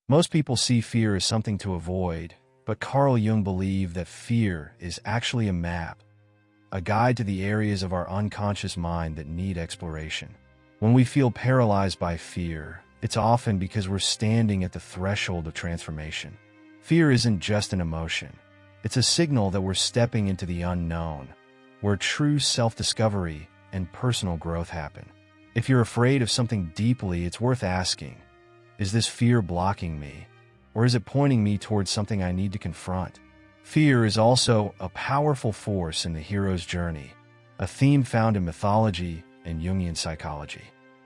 Most people see fear as something to avoid, but Carl Jung believed that fear is actually a map, a guide to the areas of our unconscious mind that need exploration. When we feel paralyzed by fear, it's often because we're standing at the threshold of transformation. Fear isn't just an emotion. It's a signal that we're stepping into the unknown, where true self-discovery and personal growth happen. If you're afraid of something deeply, it's worth asking, is this fear blocking me, or is it pointing me towards something I need to confront? Fear is also a powerful force in the hero's journey, a theme found in mythology and Jungian psychology.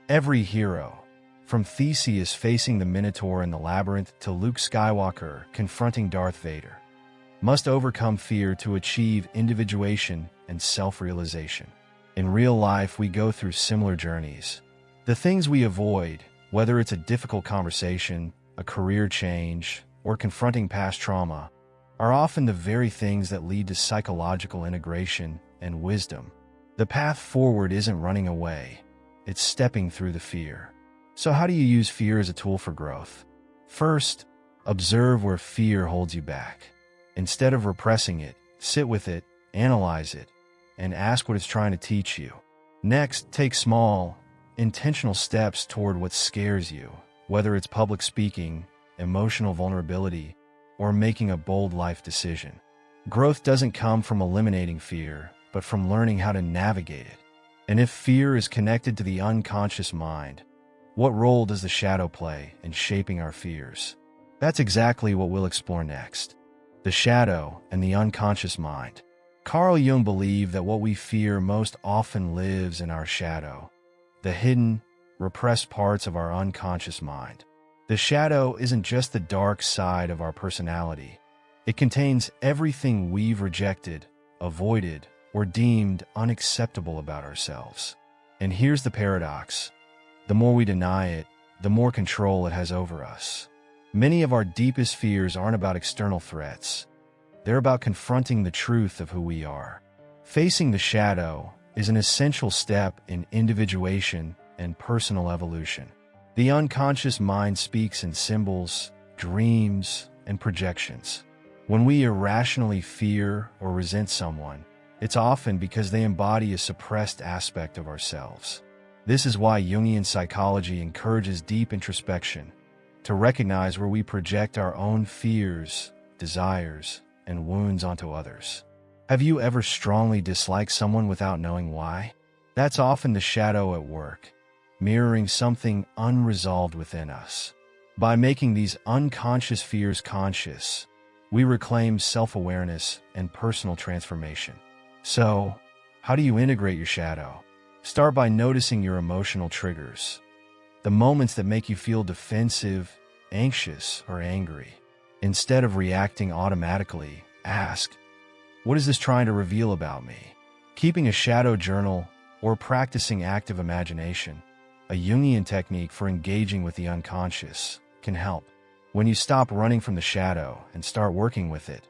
Every hero, from Theseus facing the Minotaur in the Labyrinth to Luke Skywalker confronting Darth Vader, must overcome fear to achieve individuation and self-realization. In real life, we go through similar journeys. The things we avoid, whether it's a difficult conversation, a career change, or confronting past trauma, are often the very things that lead to psychological integration and wisdom. The path forward isn't running away, it's stepping through the fear. So how do you use fear as a tool for growth? First, observe where fear holds you back. Instead of repressing it, sit with it, analyze it, and ask what it's trying to teach you. Next, take small, intentional steps toward what scares you, whether it's public speaking, emotional vulnerability, or making a bold life decision. Growth doesn't come from eliminating fear, but from learning how to navigate it. And if fear is connected to the unconscious mind, what role does the shadow play in shaping our fears? That's exactly what we'll explore next. The shadow and the unconscious mind. Carl Jung believed that what we fear most often lives in our shadow, the hidden, repressed parts of our unconscious mind. The shadow isn't just the dark side of our personality. It contains everything we've rejected, avoided, or deemed unacceptable about ourselves. And here's the paradox. The more we deny it, the more control it has over us. Many of our deepest fears aren't about external threats. They're about confronting the truth of who we are. Facing the shadow is an essential step in individuation and personal evolution. The unconscious mind speaks in symbols, dreams, and projections. When we irrationally fear or resent someone, it's often because they embody a suppressed aspect of ourselves. This is why Jungian psychology encourages deep introspection, to recognize where we project our own fears, desires, and wounds onto others. Have you ever strongly disliked someone without knowing why? That's often the shadow at work, mirroring something unresolved within us. By making these unconscious fears conscious, we reclaim self-awareness and personal transformation. So, how do you integrate your shadow? Start by noticing your emotional triggers, the moments that make you feel defensive, anxious, or angry. Instead of reacting automatically, ask, what is this trying to reveal about me? Keeping a shadow journal or practicing active imagination, a Jungian technique for engaging with the unconscious, can help. When you stop running from the shadow and start working with it,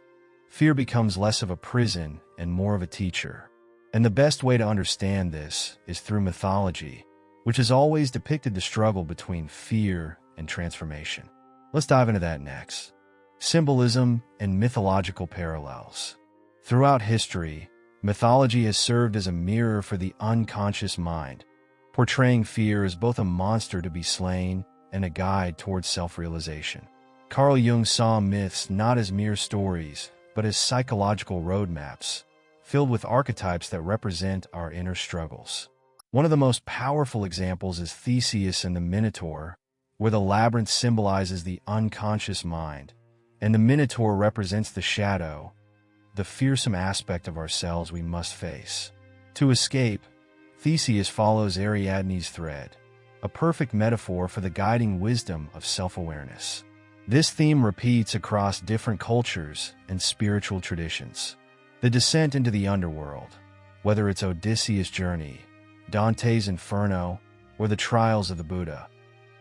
fear becomes less of a prison and more of a teacher. And the best way to understand this is through mythology, which has always depicted the struggle between fear and transformation. Let's dive into that next. Symbolism and mythological parallels. Throughout history, mythology has served as a mirror for the unconscious mind, portraying fear as both a monster to be slain and a guide towards self-realization. Carl Jung saw myths not as mere stories, but as psychological roadmaps, filled with archetypes that represent our inner struggles. One of the most powerful examples is Theseus and the Minotaur, where the labyrinth symbolizes the unconscious mind, and the Minotaur represents the shadow, the fearsome aspect of ourselves we must face. To escape, Theseus follows Ariadne's thread, a perfect metaphor for the guiding wisdom of self-awareness. This theme repeats across different cultures and spiritual traditions. The descent into the underworld, whether it's Odysseus' journey, Dante's Inferno, or the trials of the Buddha,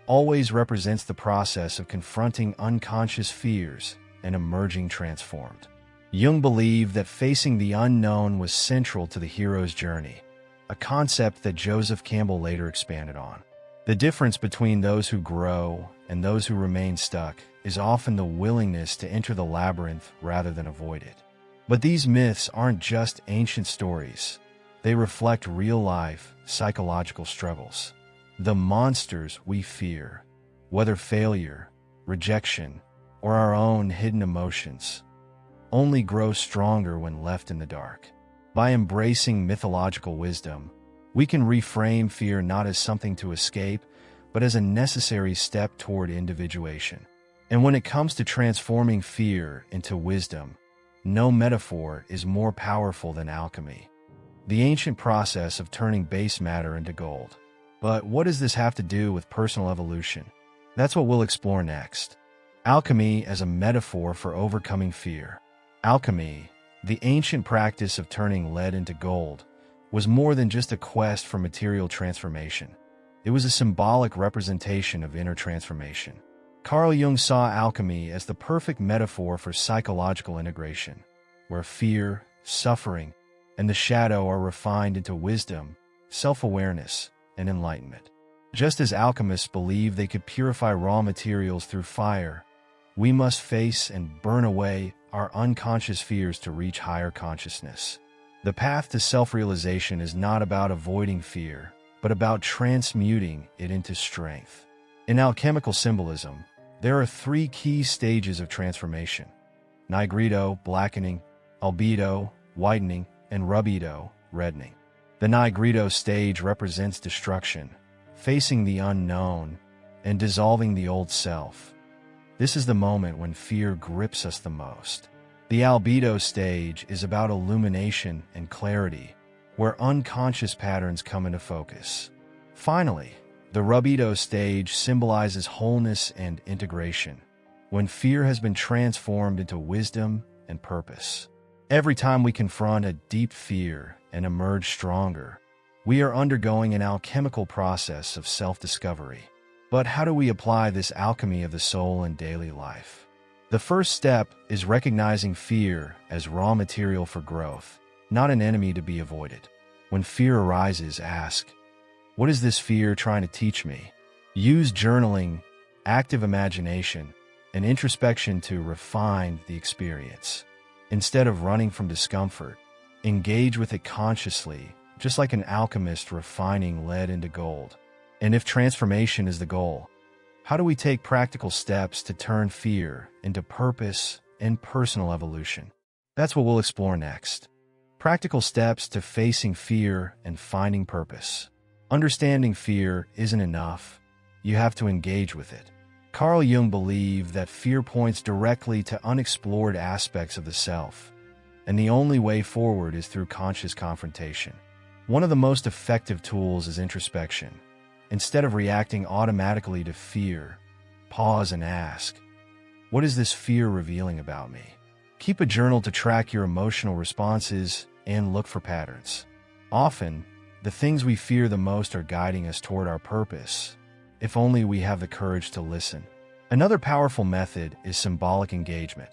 always represents the process of confronting unconscious fears and emerging transformed. Jung believed that facing the unknown was central to the hero's journey, a concept that Joseph Campbell later expanded on. The difference between those who grow and those who remain stuck is often the willingness to enter the labyrinth rather than avoid it. But these myths aren't just ancient stories. They reflect real-life, psychological struggles. The monsters we fear, whether failure, rejection, or our own hidden emotions, only grow stronger when left in the dark. By embracing mythological wisdom, we can reframe fear not as something to escape, but as a necessary step toward individuation. And when it comes to transforming fear into wisdom, no metaphor is more powerful than alchemy, the ancient process of turning base matter into gold. But what does this have to do with personal evolution? That's what we'll explore next. Alchemy as a metaphor for overcoming fear. Alchemy, the ancient practice of turning lead into gold, was more than just a quest for material transformation. It was a symbolic representation of inner transformation. Carl Jung saw alchemy as the perfect metaphor for psychological integration, where fear, suffering, and the shadow are refined into wisdom, self-awareness, and enlightenment. Just as alchemists believed they could purify raw materials through fire, we must face and burn away our unconscious fears to reach higher consciousness. The path to self-realization is not about avoiding fear, but about transmuting it into strength. In alchemical symbolism, there are three key stages of transformation: nigredo, blackening; albedo, whitening; and rubedo, reddening. The nigredo stage represents destruction, facing the unknown, and dissolving the old self. This is the moment when fear grips us the most. The albedo stage is about illumination and clarity, where unconscious patterns come into focus. Finally, the rubedo stage symbolizes wholeness and integration, when fear has been transformed into wisdom and purpose. Every time we confront a deep fear and emerge stronger, we are undergoing an alchemical process of self-discovery. But how do we apply this alchemy of the soul in daily life? The first step is recognizing fear as raw material for growth, not an enemy to be avoided. When fear arises, ask, what is this fear trying to teach me? Use journaling, active imagination, and introspection to refine the experience. Instead of running from discomfort, engage with it consciously, just like an alchemist refining lead into gold. And if transformation is the goal, how do we take practical steps to turn fear into purpose and personal evolution? That's what we'll explore next. Practical steps to facing fear and finding purpose. Understanding fear isn't enough. You have to engage with it. Carl Jung believed that fear points directly to unexplored aspects of the self, and the only way forward is through conscious confrontation. One of the most effective tools is introspection. Instead of reacting automatically to fear, pause and ask, what is this fear revealing about me? Keep a journal to track your emotional responses and look for patterns. Often, the things we fear the most are guiding us toward our purpose, if only we have the courage to listen. Another powerful method is symbolic engagement,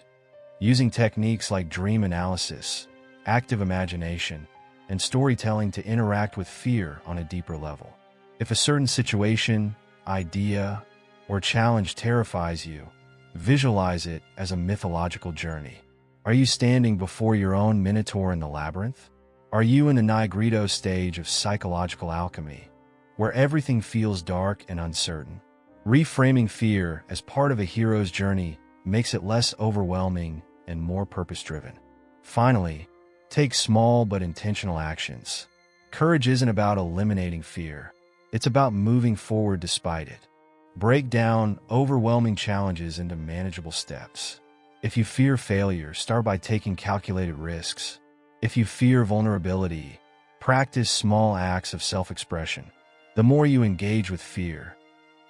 using techniques like dream analysis, active imagination, and storytelling to interact with fear on a deeper level. If a certain situation, idea, or challenge terrifies you, visualize it as a mythological journey. Are you standing before your own Minotaur in the Labyrinth? Are you in the nigredo stage of psychological alchemy, where everything feels dark and uncertain? Reframing fear as part of a hero's journey makes it less overwhelming and more purpose-driven. Finally, take small but intentional actions. Courage isn't about eliminating fear. It's about moving forward despite it. Break down overwhelming challenges into manageable steps. If you fear failure, start by taking calculated risks. If you fear vulnerability, practice small acts of self-expression. The more you engage with fear,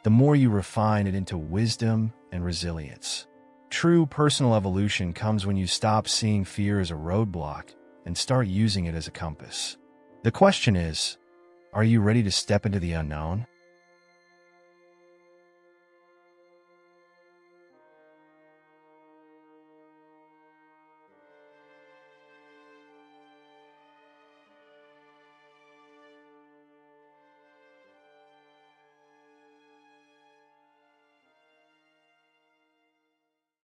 the more you refine it into wisdom and resilience. True personal evolution comes when you stop seeing fear as a roadblock and start using it as a compass. The question is, are you ready to step into the unknown?